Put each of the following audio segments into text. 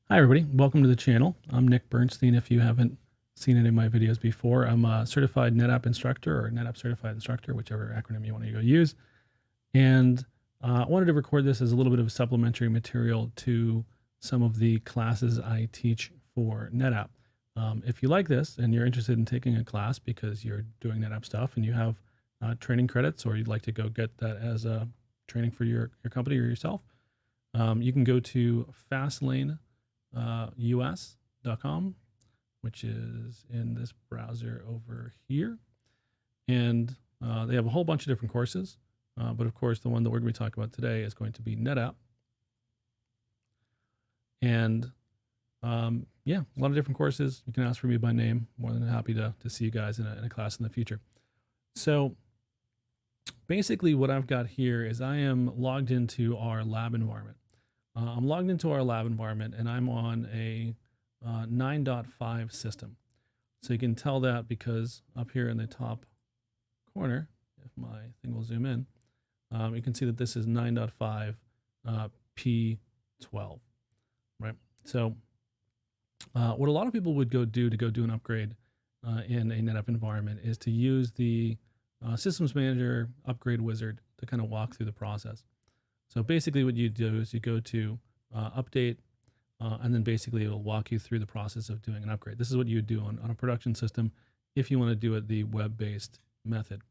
Hi, everybody. Welcome to the channel. I'm Nick Bernstein. If you haven't seen any of my videos before, I'm a certified Netapp instructor or Netapp certified instructor, whichever acronym you want to go use. And I wanted to record this as a little bit of supplementary material to some of the classes I teach for Netapp. If you like this and you're interested in taking a class because you're doing Netapp stuff and you have training credits, or you'd like to go get that as a training for your company or yourself, you can go to Fastlane US.com, which is in this browser over here. And they have a whole bunch of different courses. But of course, the one that we're going to be talking about today is going to be Netapp. And yeah, a lot of different courses. You can ask for me by name. More than happy to see you guys in a class in the future. So basically what I've got here is I am logged into our lab environment. I'm logged into our lab environment and I'm on a 9.5 system. So you can tell that because up here in the top corner, if my thing will zoom in, you can see that this is 9.5 P12, right? So what a lot of people would go do an upgrade in a NetApp environment is to use the Systems Manager upgrade wizard to kind of walk through the process. So basically what you do is you go to update, and then basically it'll walk you through the process of doing an upgrade. This is what you would do on a production system if you want to do it the web-based method.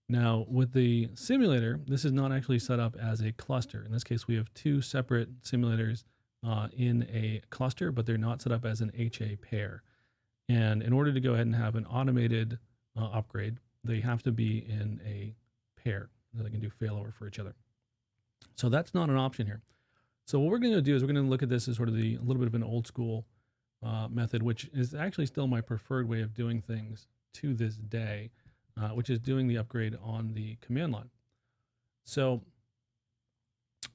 Now, with the simulator, this is not actually set up as a cluster. In this case, we have two separate simulators in a cluster, but they're not set up as an HA pair. And in order to go ahead and have an automated upgrade, they have to be in a pair so they can do failover for each other. So that's not an option here. So what we're going to do is we're going to look at this as sort of a little bit of an old school method, which is actually still my preferred way of doing things to this day, which is doing the upgrade on the command line. So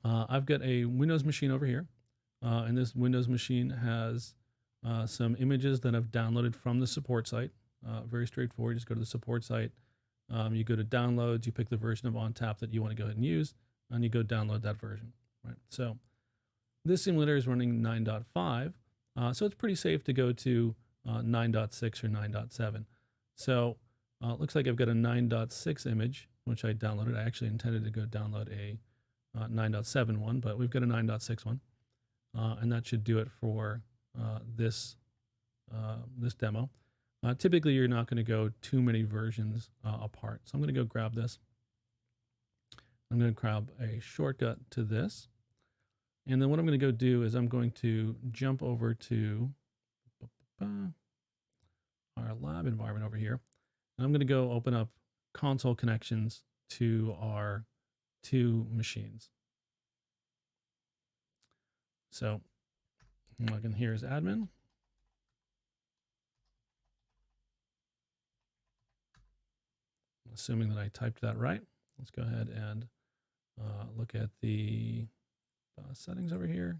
I've got a Windows machine over here, and this Windows machine has some images that I've downloaded from the support site. Very straightforward. Just go to the support site. You go to downloads, you pick the version of ONTAP that you want to go ahead and use, and you go download that version. Right. So this simulator is running 9.5, so it's pretty safe to go to 9.6 or 9.7. So it looks like I've got a 9.6 image, which I downloaded. I actually intended to go download a 9.7 one, but we've got a 9.6 one, and that should do it for this demo. Typically, you're not going to go too many versions apart. So I'm going to go grab this. I'm going to grab a shortcut to this. And then what I'm going to go do is I'm going to jump over to our lab environment over here. And I'm going to go open up console connections to our two machines. So I'm log in here as admin. Assuming that I typed that right. Let's go ahead and look at the settings over here.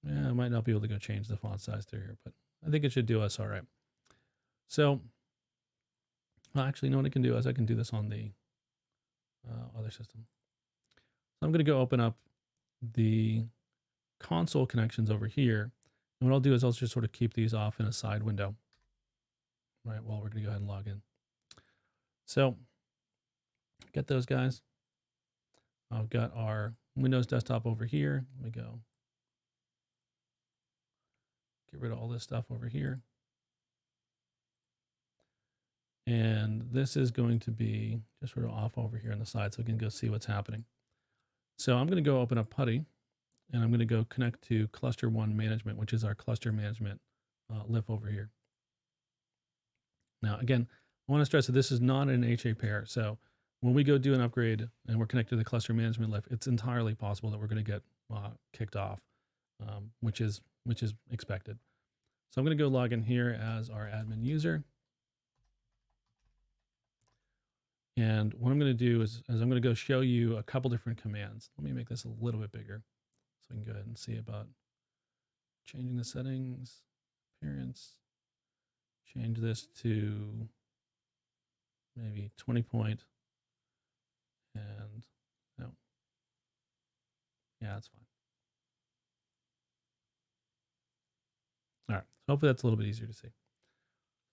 Yeah, I might not be able to go change the font size through here, but I think it should do us all right. So actually, you know what I can do is I can do this on the other system. So I'm going to go open up the console connections over here. And what I'll do is I'll just sort of keep these off in a side window, right, while we're going to go ahead and log in. So get those guys. I've got our Windows desktop over here. Let me go get rid of all this stuff over here. And this is going to be just sort of off over here on the side so we can go see what's happening. So I'm going to go open up PuTTY, and I'm going to go connect to cluster 1 management, which is our cluster management LIF over here. Now, again, I want to stress that this is not an HA pair. So when we go do an upgrade and we're connected to the cluster management LIF, it's entirely possible that we're going to get kicked off, which is expected. So I'm going to go log in here as our admin user. And what I'm going to do is I'm going to go show you a couple different commands. Let me make this a little bit bigger so we can go ahead and see about changing the settings, appearance, change this to maybe 20 point, and no, Yeah, that's fine. All right. So hopefully that's a little bit easier to see.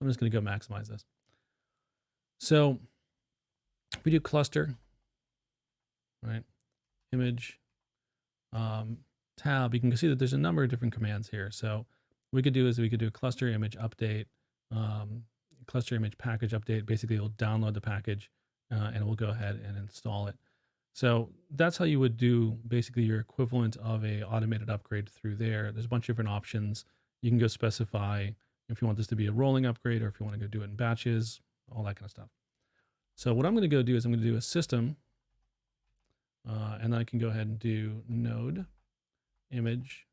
I'm just going to go maximize this. So if we do cluster, right, image, tab, you can see that there's a number of different commands here. So what we could do is we could do cluster image update, cluster image package update. Basically, it'll download the package and we'll go ahead and install it. So that's how you would do basically your equivalent of a automated upgrade through there. There's a bunch of different options. You can go specify if you want this to be a rolling upgrade or if you want to go do it in batches, all that kind of stuff. So what I'm going to go do is I'm going to do a system, and then I can go ahead and do node image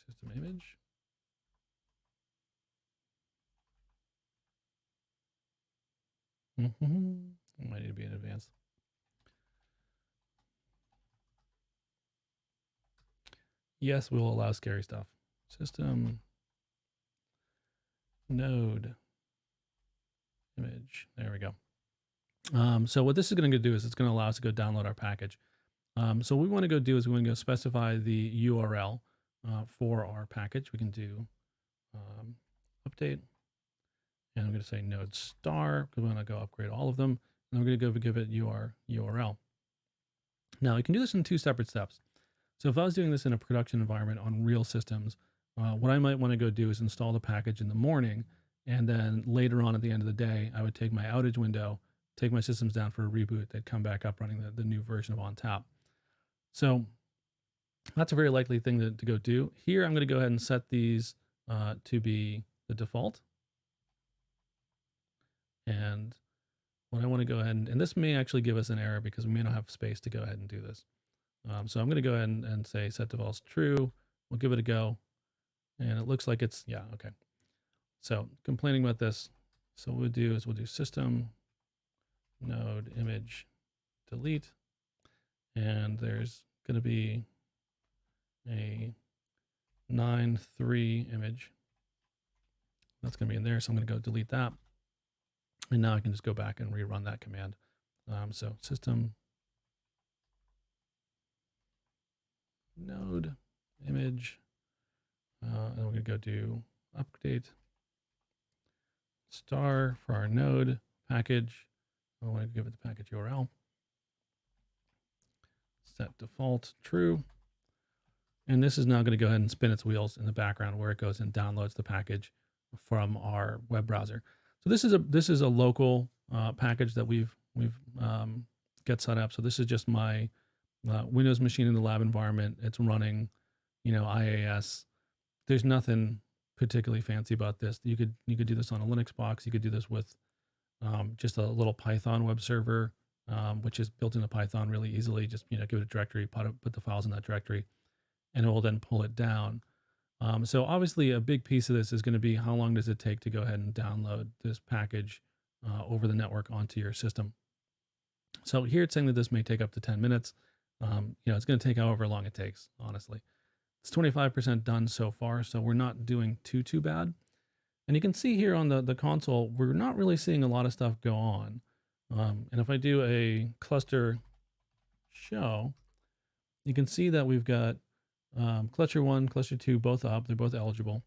system image. It might need to be in advance. Yes, we will allow scary stuff. System node image. There we go. So what this is going to do is it's going to allow us to go download our package. So what we want to go do is we want to go specify the URL for our package. We can do update, and I'm going to say node star because we want to go upgrade all of them. And we're going to go give it URL. Now you can do this in two separate steps. So if I was doing this in a production environment on real systems, what I might want to go do is install the package in the morning, and then later on at the end of the day, I would take my outage window, take my systems down for a reboot, they'd come back up running the new version of ONTAP. So that's a very likely thing to go do. Here, I'm going to go ahead and set these to be the default. And what I want to go ahead and this may actually give us an error because we may not have space to go ahead and do this. So I'm going to go ahead and say set defaults true. We'll give it a go. And it looks like it's, yeah, okay. So complaining about this. So what we'll do is we'll do system node image delete. And there's going to be a 9.3 image. That's going to be in there. So I'm going to go delete that. And now I can just go back and rerun that command. So system node image, and we're going to go do update star for our node package. I want to give it the package URL. Set default true. And this is now going to go ahead and spin its wheels in the background where it goes and downloads the package from our web browser. So this is a local package that we've get set up. So this is just my Windows machine in the lab environment. It's running, IAS. There's nothing particularly fancy about this. You could do this on a Linux box. You could do this with just a little Python web server, which is built into Python really easily. Just give it a directory, put the files in that directory, and it will then pull it down. So obviously a big piece of this is going to be how long does it take to go ahead and download this package over the network onto your system. So here it's saying that this may take up to 10 minutes. It's going to take however long it takes, honestly. It's 25% done so far, so we're not doing too bad. And you can see here on the console, we're not really seeing a lot of stuff go on. And if I do a cluster show, you can see that we've got cluster 1, cluster 2, both up. They're both eligible.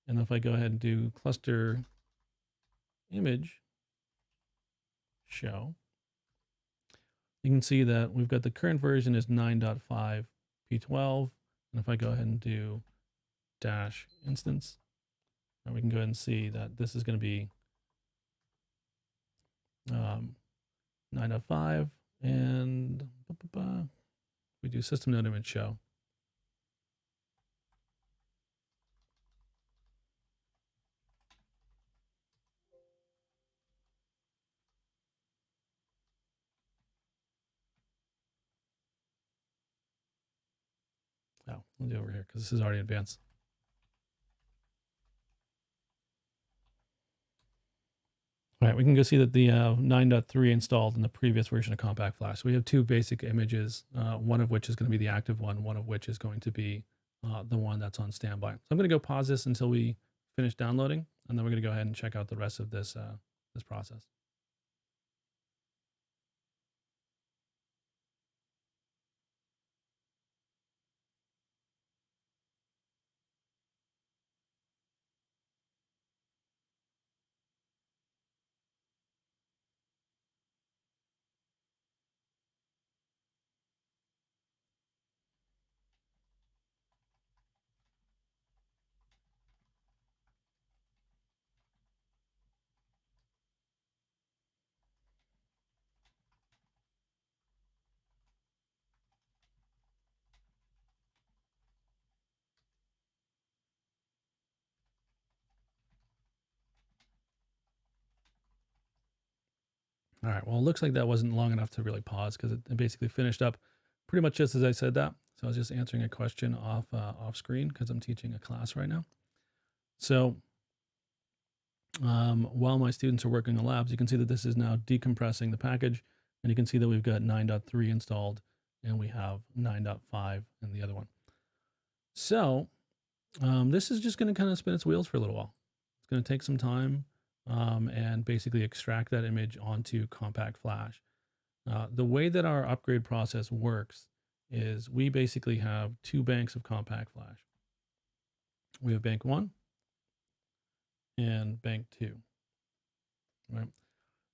And if I go ahead and do cluster image show, you can see that we've got the current version is 9.5 P12. And if I go ahead and do dash instance, we can go ahead and see that this is going to be 9.5. And we do system node image show. Oh, we'll do it over here because this is already advanced. All right, we can go see that the 9.3 installed in the previous version of Compact Flash. So we have two basic images, one of which is going to be the active one of which is going to be the one that's on standby. So I'm going to go pause this until we finish downloading, and then we're going to go ahead and check out the rest of this, this process. All right, well, it looks like that wasn't long enough to really pause because it basically finished up pretty much just as I said that. So I was just answering a question off screen because I'm teaching a class right now. So while my students are working on labs, you can see that this is now decompressing the package, and you can see that we've got 9.3 installed, and we have 9.5 in the other one. So this is just going to kind of spin its wheels for a little while. It's going to take some time and basically extract that image onto compact flash. The way that our upgrade process works is we basically have two banks of compact flash. We have bank 1 and bank 2, right?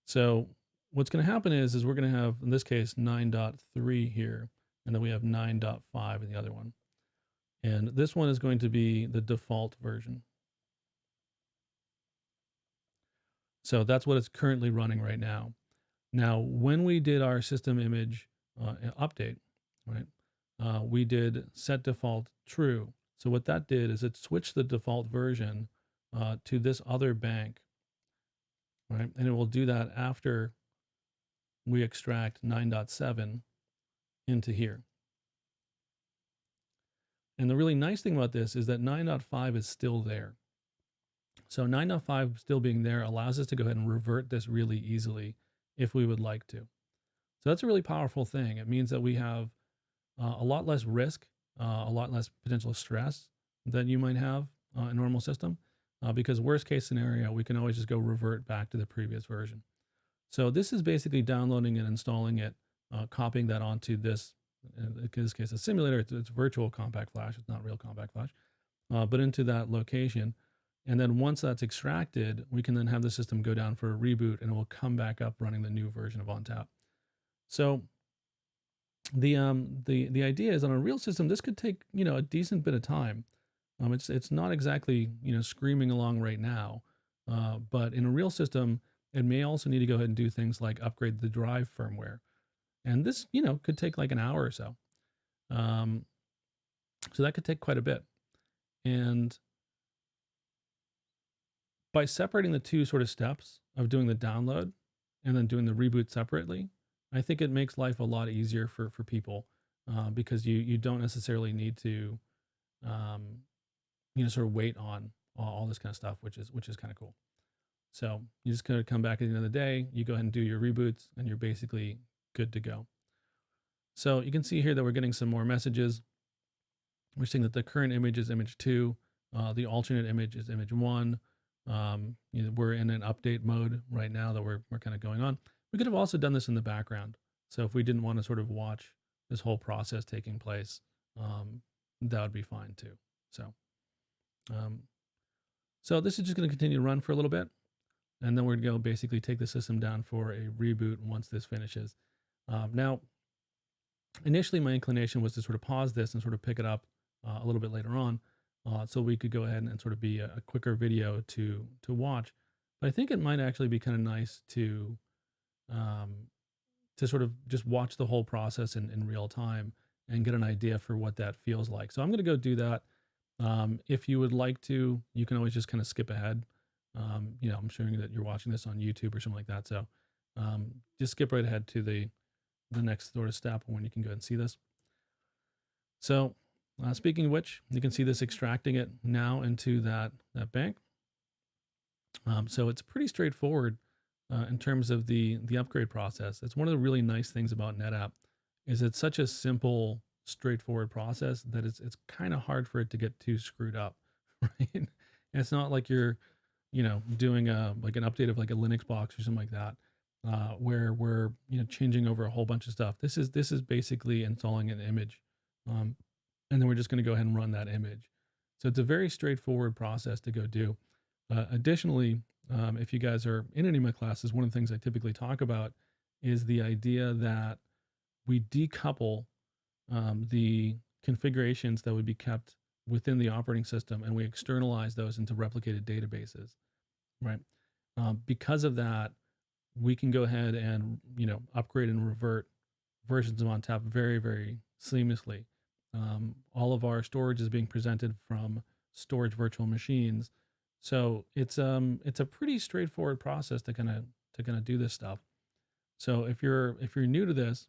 So what's going to happen is we're going to have, in this case, 9.3 here, and then we have 9.5 in the other one. And this one is going to be the default version. So that's what it's currently running right now. Now, when we did our system image update, right, we did set default true. So what that did is it switched the default version to this other bank, right? And it will do that after we extract 9.7 into here. And the really nice thing about this is that 9.5 is still there. So 9.5 still being there allows us to go ahead and revert this really easily if we would like to. So that's a really powerful thing. It means that we have a lot less risk, a lot less potential stress than you might have in a normal system, because worst case scenario, we can always just go revert back to the previous version. So this is basically downloading and installing it, copying that onto this, in this case, a simulator. It's virtual compact flash. It's not real compact flash, but into that location. And then once that's extracted, we can then have the system go down for a reboot, and it will come back up running the new version of ONTAP. So the idea is on a real system, this could take a decent bit of time. It's not exactly screaming along right now, but in a real system, it may also need to go ahead and do things like upgrade the drive firmware, and this could take like an hour or so. So that could take quite a bit, and by separating the two sort of steps of doing the download and then doing the reboot separately, I think it makes life a lot easier for people because you don't necessarily need to sort of wait on all this kind of stuff, which is kind of cool. So you just kind of come back at the end of the day, you go ahead and do your reboots, and you're basically good to go. So you can see here that we're getting some more messages. We're seeing that the current image is image 2, the alternate image is image 1. We're in an update mode right now that we're kind of going on. We could have also done this in the background. So if we didn't want to sort of watch this whole process taking place, that would be fine too. So this is just going to continue to run for a little bit, and then we're going to go basically take the system down for a reboot once this finishes. Now, initially my inclination was to sort of pause this and sort of pick it up a little bit later on, so we could go ahead and sort of be a quicker video to watch. But I think it might actually be kind of nice to sort of just watch the whole process in real time and get an idea for what that feels like. So I'm going to go do that. If you would like to, you can always just kind of skip ahead. I'm showing that you're watching this on YouTube or something like that. So just skip right ahead to the next sort of step when you can go ahead and see this. So speaking of which, you can see this extracting it now into that bank. So it's pretty straightforward in terms of the upgrade process. It's one of the really nice things about Netapp is it's such a simple, straightforward process that it's kind of hard for it to get too screwed up, right? And it's not like you're doing like an update of like a Linux box or something like that, where we're changing over a whole bunch of stuff. This is basically installing an image, and then we're just going to go ahead and run that image. So it's a very straightforward process to go do. Additionally, if you guys are in any of my classes, one of the things I typically talk about is the idea that we decouple the configurations that would be kept within the operating system, and we externalize those into replicated databases, right? Because of that, we can go ahead and upgrade and revert versions of ONTAP very, very seamlessly. All of our storage is being presented from storage virtual machines, so it's a pretty straightforward process to kind of do this stuff. So if you're new to this,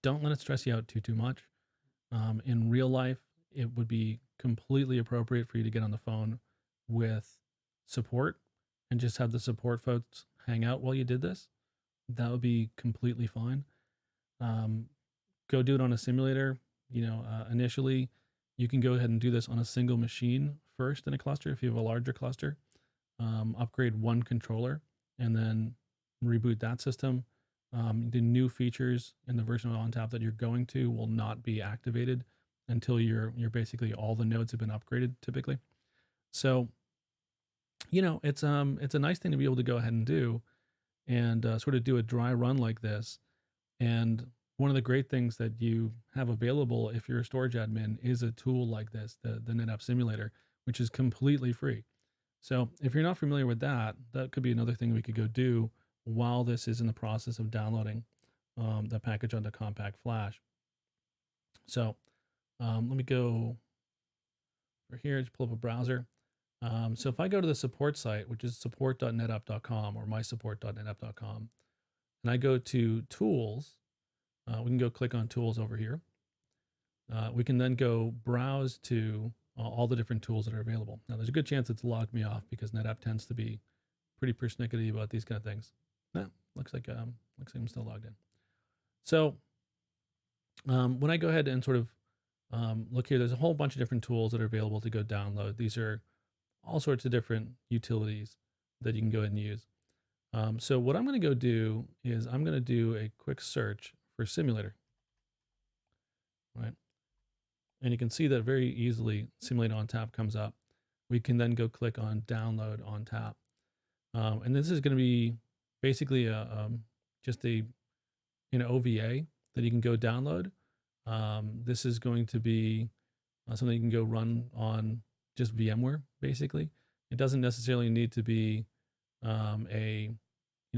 don't let it stress you out too much. In real life, it would be completely appropriate for you to get on the phone with support and just have the support folks hang out while you did this. That would be completely fine. Um, Go do it on a simulator. Initially, you can go ahead and do this on a single machine first in a cluster if you have a larger cluster. Upgrade one controller and then reboot that system. The new features in the version of ONTAP that you're going to will not be activated until you're basically all the nodes have been upgraded typically. So, it's a nice thing to be able to go ahead and do and sort of do a dry run like this. And one of the great things that you have available if you're a storage admin is a tool like this, the Netapp simulator, which is completely free. So if you're not familiar with that, that could be another thing we could go do while this is in the process of downloading the package onto Compact Flash. So let me go over here, just pull up a browser. So if I go to the support site, which is support.netapp.com or mysupport.netapp.com, and I go to tools, we can go click on tools over here. We can then go browse to all the different tools that are available. Now, there's a good chance it's logged me off because Netapp tends to be pretty persnickety about these kind of things. No, looks like I'm still logged in. So when I go ahead and sort of look here, there's a whole bunch of different tools that are available to go download. These are all sorts of different utilities that you can go ahead and use. So what I'm going to go do is I'm going to do a quick search for simulator, right? And you can see that very easily Simulate ONTAP comes up. We can then go click on download ONTAP. And this is going to be basically just an OVA that you can go download. This is going to be something you can go run on just VMware, basically. It doesn't necessarily need to be a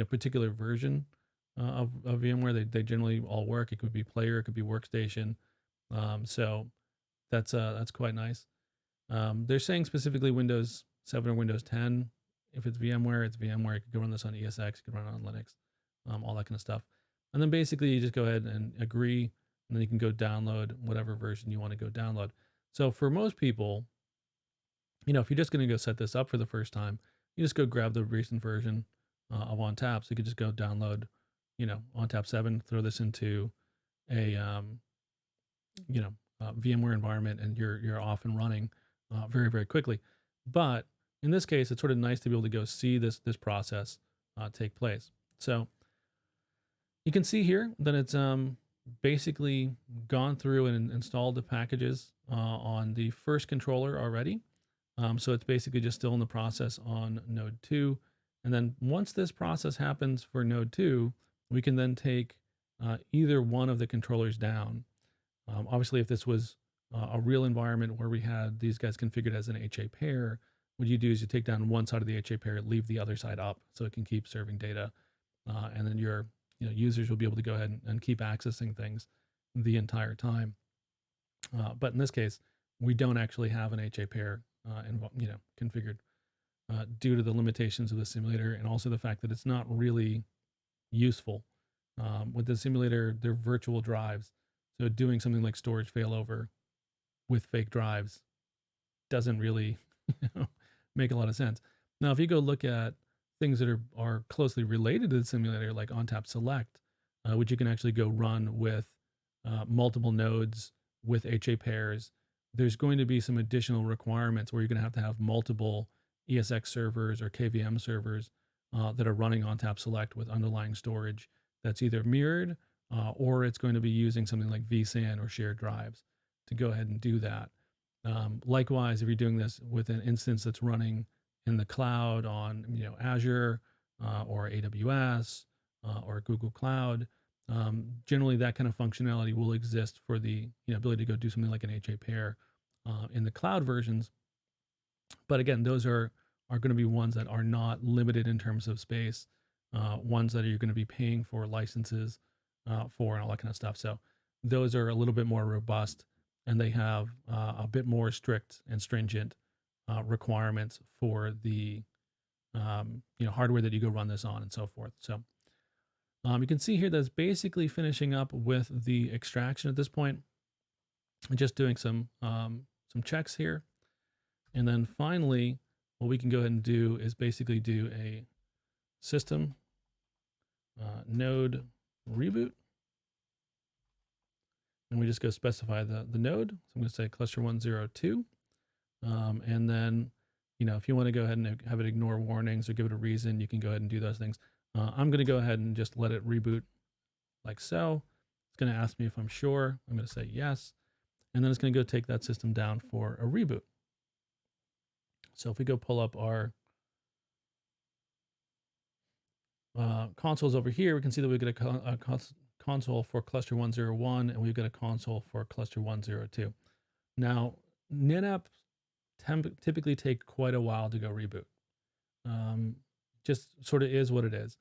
particular version of VMware. They generally all work. It could be Player, it could be Workstation. So that's quite nice. They're saying specifically Windows 7 or Windows 10. If it's VMware, it's VMware. You could go run this on ESX, you could run it on Linux, all that kind of stuff. And then basically you just go ahead and agree, and then you can go download whatever version you want to go download. So for most people, if you're just going to go set this up for the first time, you just go grab the recent version of ONTAP. So you could just go download, ONTAP 7, throw this into a, VMware environment, and you're off and running very, very quickly. But in this case, it's sort of nice to be able to go see this process take place. So you can see here that it's basically gone through and installed the packages on the first controller already. So it's basically just still in the process on node 2. And then once this process happens for node 2, we can then take either one of the controllers down. Obviously, if this was a real environment where we had these guys configured as an HA pair, what you do is you take down one side of the HA pair, leave the other side up so it can keep serving data. And then your users will be able to go ahead and keep accessing things the entire time. But in this case, we don't actually have an HA pair configured due to the limitations of the simulator, and also the fact that it's not really useful. With the simulator, they're virtual drives. So doing something like storage failover with fake drives doesn't really make a lot of sense. Now, if you go look at things that are closely related to the simulator, like ONTAP Select, which you can actually go run with multiple nodes with HA pairs, there's going to be some additional requirements where you're going to have multiple ESX servers or KVM servers that are running ONTAP Select with underlying storage that's either mirrored or it's going to be using something like vSAN or shared drives to go ahead and do that. Likewise, if you're doing this with an instance that's running in the cloud on Azure or AWS or Google Cloud, generally that kind of functionality will exist for the ability to go do something like an HA pair in the cloud versions. But again, those are going to be ones that are not limited in terms of space, ones that you're going to be paying for licenses for and all that kind of stuff. So those are a little bit more robust, and they have a bit more strict and stringent requirements for the hardware that you go run this on and so forth. So You can see here that's basically finishing up with the extraction at this point. And just doing some checks here. And then finally, what we can go ahead and do is basically do a system node reboot. And we just go specify the node. So I'm going to say cluster 102. And then, if you want to go ahead and have it ignore warnings or give it a reason, you can go ahead and do those things. I'm going to go ahead and just let it reboot like so. It's going to ask me if I'm sure. I'm going to say yes. And then it's going to go take that system down for a reboot. So if we go pull up our consoles over here, we can see that we get a console for cluster 101, and we've got a console for cluster 102. Now, Netapp typically take quite a while to go reboot. Just sort of is what it is.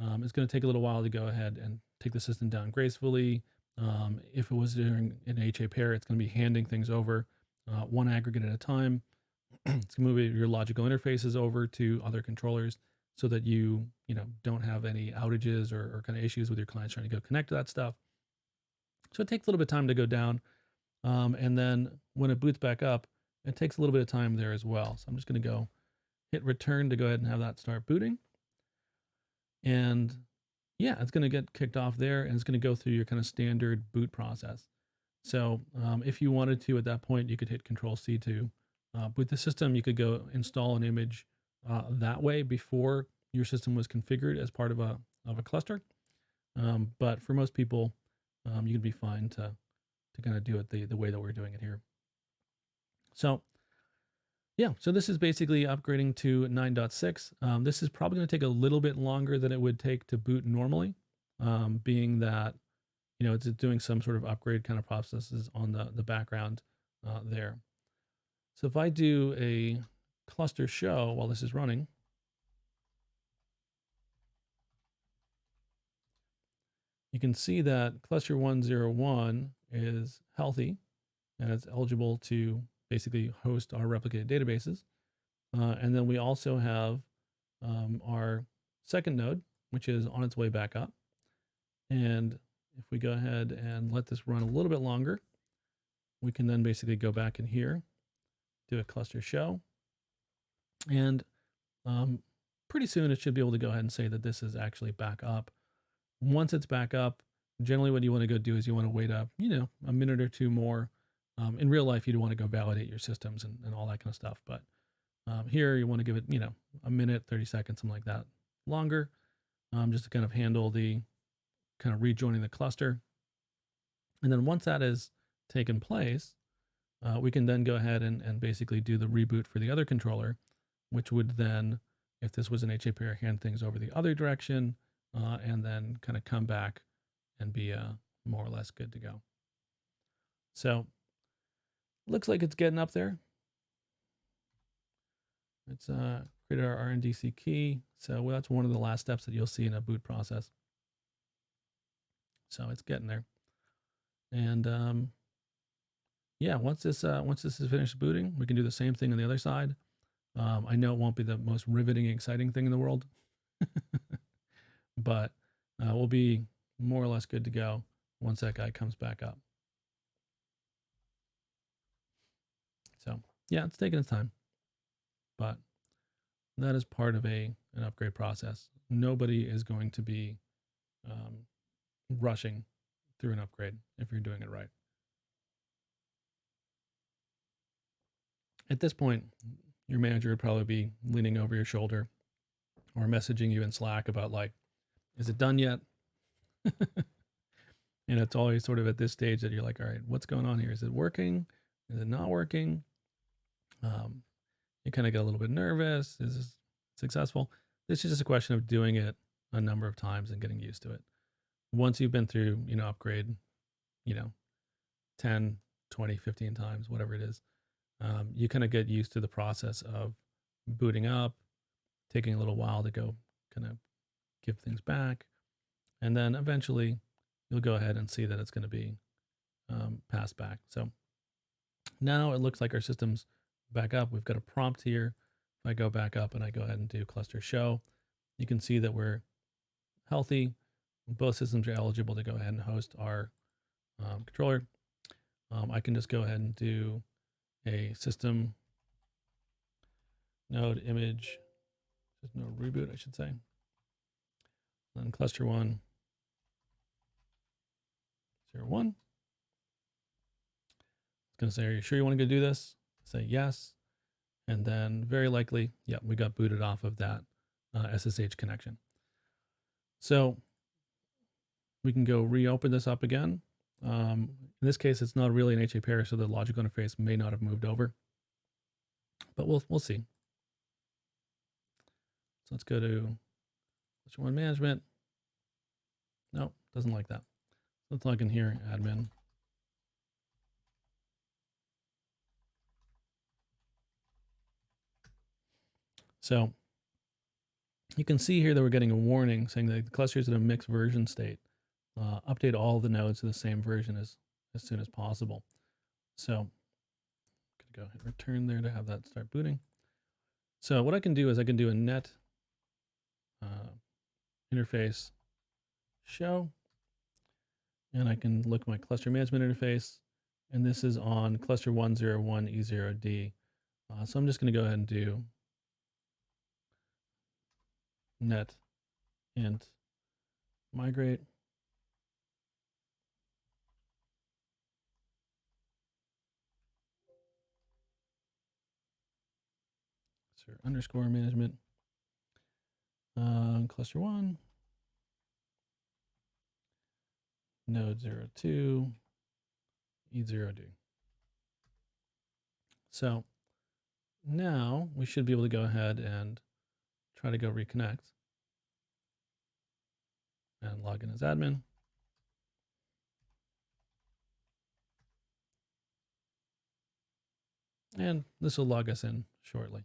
It's going to take a little while to go ahead and take the system down gracefully. If it was during an HA pair, it's going to be handing things over one aggregate at a time. It's going to move your logical interfaces over to other controllers so that you don't have any outages or kind of issues with your clients trying to go connect to that stuff. So it takes a little bit of time to go down. And then when it boots back up, it takes a little bit of time there as well. So I'm just going to go hit return to go ahead and have that start booting. And yeah, it's going to get kicked off there, and it's going to go through your kind of standard boot process. So if you wanted to, at that point, you could hit Control-C to boot the system. You could go install an image that way before your system was configured as part of a cluster. But for most people, you could be fine to kind of do it the way that we're doing it here. So yeah, so this is basically upgrading to 9.6. This is probably going to take a little bit longer than it would take to boot normally, being that it's doing some sort of upgrade kind of processes on the background there. So if I do a cluster show while this is running, you can see that cluster 101 is healthy and it's eligible to basically host our replicated databases. And then we also have our second node, which is on its way back up. And if we go ahead and let this run a little bit longer, we can then basically go back in here, do a cluster show. And pretty soon it should be able to go ahead and say that this is actually back up. Once it's back up, generally what you want to go do is you want to wait up, a minute or two more. In real life, you'd want to go validate your systems and all that kind of stuff. But here you want to give it, a minute, 30 seconds, something like that longer, just to kind of handle the kind of rejoining the cluster. And then once that has taken place, we can then go ahead and basically do the reboot for the other controller, which would then, if this was an HA pair, hand things over the other direction, and then kind of come back and be more or less good to go. So looks like it's getting up there. It's created our RNDC key. So that's one of the last steps that you'll see in a boot process. So it's getting there. And yeah, once this is finished booting, we can do the same thing on the other side. I know it won't be the most riveting, exciting thing in the world, but we'll be more or less good to go once that guy comes back up. So yeah, it's taking its time, but that is part of an upgrade process. Nobody is going to be rushing through an upgrade if you're doing it right. At this point, your manager would probably be leaning over your shoulder or messaging you in Slack about like, is it done yet? And it's always sort of at this stage that you're like, all right, what's going on here? Is it working? Is it not working? You kind of get a little bit nervous. Is this successful? This is just a question of doing it a number of times and getting used to it. Once you've been through, upgrade, 10, 20, 15 times, whatever it is, you kind of get used to the process of booting up, taking a little while to go kind of give things back. And then eventually you'll go ahead and see that it's going to be passed back. So now it looks like our system's back up. We've got a prompt here. If I go back up and I go ahead and do cluster show, you can see that we're healthy. both systems are eligible to go ahead and host our controller. I can just go ahead and do a system node image, node reboot, I should say. Then cluster 1, 0, 1. It's going to say, are you sure you want to go do this? Say yes. And then very likely, yeah, we got booted off of that SSH connection. So we can go reopen this up again. In this case, it's not really an HA pair, so the logical interface may not have moved over, but we'll see. So let's go to cluster 1 management. No, doesn't like that. Let's log in here, admin. So you can see here that we're getting a warning saying that the cluster is in a mixed version state. Update all the nodes to the same version as soon as possible. So I'm going to go ahead and return there to have that start booting. So what I can do is I can do a net interface show, and I can look at my cluster management interface, and this is on cluster 101 E0D. So I'm just going to go ahead and do net int migrate. Underscore management cluster 1 node 02 E0D. So now we should be able to go ahead and try to go reconnect and log in as admin. And this will log us in shortly.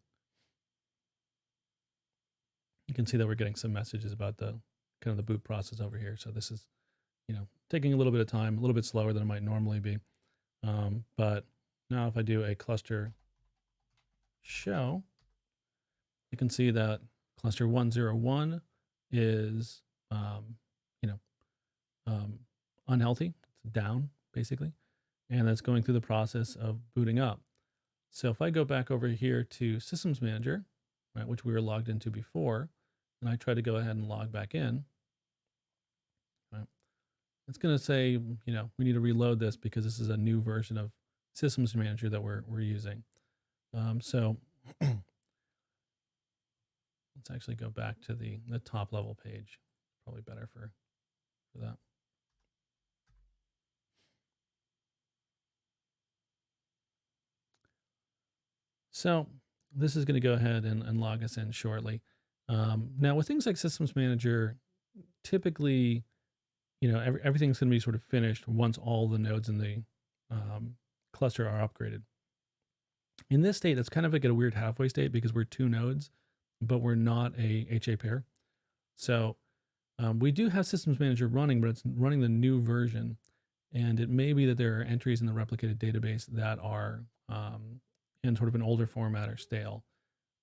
You can see that we're getting some messages about the kind of the boot process over here. So this is, taking a little bit of time, a little bit slower than it might normally be. But now if I do a cluster show, you can see that cluster 101 is, unhealthy. It's down, basically. And that's going through the process of booting up. So if I go back over here to Systems Manager, right, which we were logged into before, and I try to go ahead and log back in, right, it's going to say, we need to reload this because this is a new version of Systems Manager that we're using. So let's actually go back to the top level page. Probably better for that. So this is going to go ahead and log us in shortly. Now with things like Systems Manager, typically, everything's going to be sort of finished once all the nodes in the cluster are upgraded. In this state, it's kind of like a weird halfway state because we're 2 nodes, but we're not a HA pair. So we do have Systems Manager running, but it's running the new version. And it may be that there are entries in the replicated database that are in sort of an older format or stale.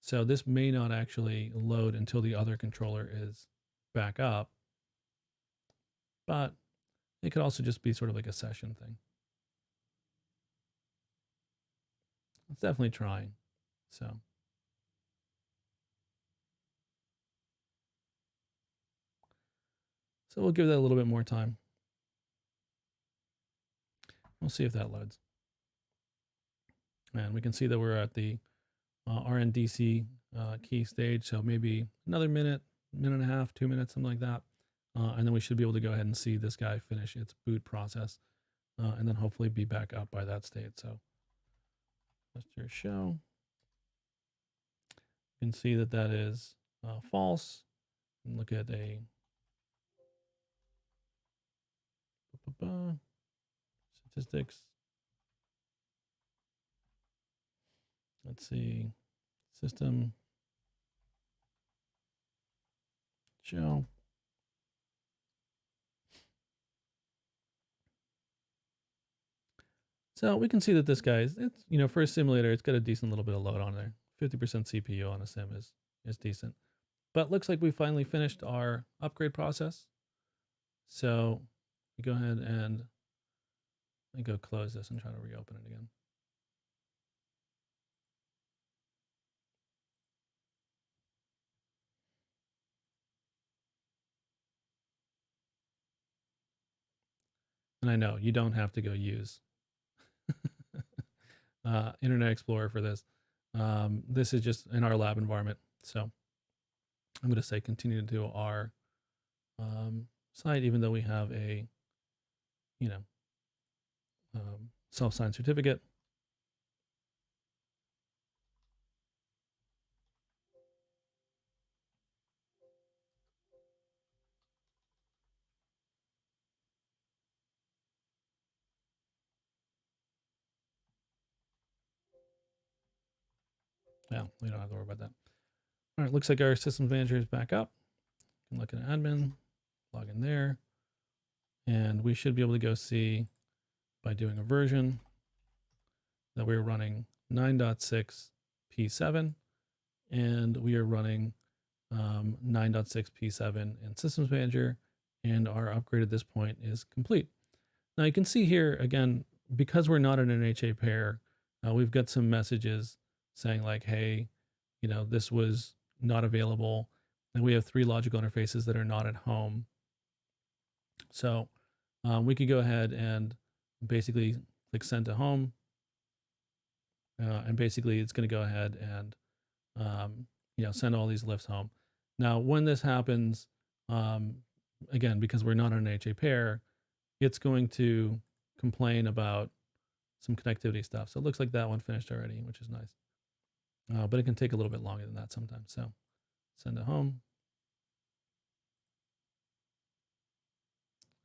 So this may not actually load until the other controller is back up. But it could also just be sort of like a session thing. It's definitely trying. So we'll give that a little bit more time. We'll see if that loads. And we can see that we're at the RNDC key stage. So maybe another minute, minute and a half, 2 minutes, something like that. And then we should be able to go ahead and see this guy finish its boot process and then hopefully be back up by that state. So cluster show. You can see that that is false. And look at a statistics. Let's see, system show. So we can see that this guy is, it's, for a simulator, it's got a decent little bit of load on there. 50% CPU on a sim is decent. But looks like we finally finished our upgrade process. So we go ahead and let me go close this and try to reopen it again. And I know you don't have to go use Internet Explorer for this. This is just in our lab environment. So I'm going to say continue to do our site, even though we have a, self-signed certificate. Yeah, we don't have to worry about that. All right, looks like our systems manager is back up. You can look at admin, log in there, and we should be able to go see by doing a version that we're running 9.6 P7, and we are running 9.6 P7 in Systems Manager, and our upgrade at this point is complete. Now you can see here, again, because we're not in an HA pair, we've got some messages saying like, hey, this was not available. And we have 3 logical interfaces that are not at home. So we could go ahead and basically click send to home. And basically it's going to go ahead and, send all these lifts home. Now, when this happens, again, because we're not on an HA pair, it's going to complain about some connectivity stuff. So it looks like that one finished already, which is nice. But it can take a little bit longer than that sometimes. So send it home.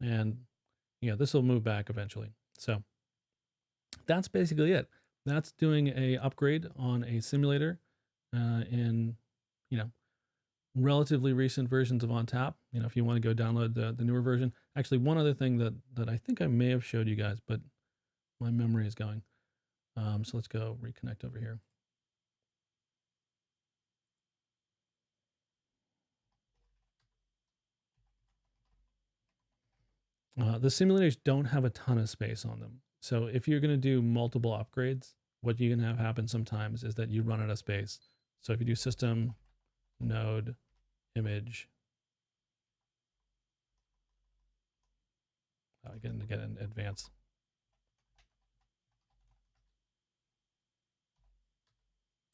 And this will move back eventually. So that's basically it. That's doing a upgrade on a simulator in, relatively recent versions of ONTAP. If you want to go download the newer version. Actually, one other thing that I think I may have showed you guys, but my memory is going. So let's go reconnect over here. The simulators don't have a ton of space on them. So if you're going to do multiple upgrades, what you can have happen sometimes is that you run out of space. So if you do system, node, image, again, an advanced.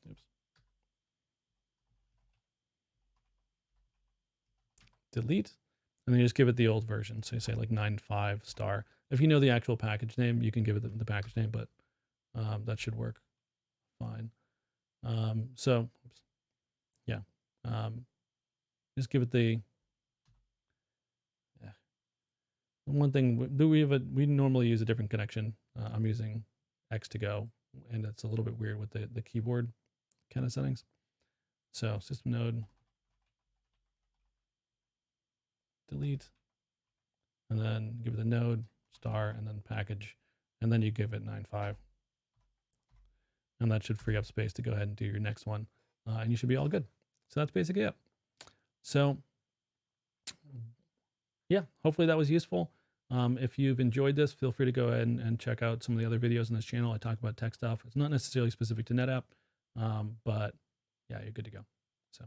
Oops. Delete, and then you just give it the old version. So you say like 9.5 star. If you know the actual package name, you can give it the package name, but that should work fine. So, oops. Yeah, just give it the. One thing we normally use a different connection. I'm using X2Go, and it's a little bit weird with the keyboard kind of settings. So system node, delete, and then give it the node star, and then package, and then you give it 9.5, and that should free up space to go ahead and do your next one, and you should be all good. So that's basically it. So yeah, hopefully that was useful. If you've enjoyed this, feel free to go ahead and check out some of the other videos on this channel. I talk about tech stuff. It's not necessarily specific to Netapp, but yeah, you're good to go. So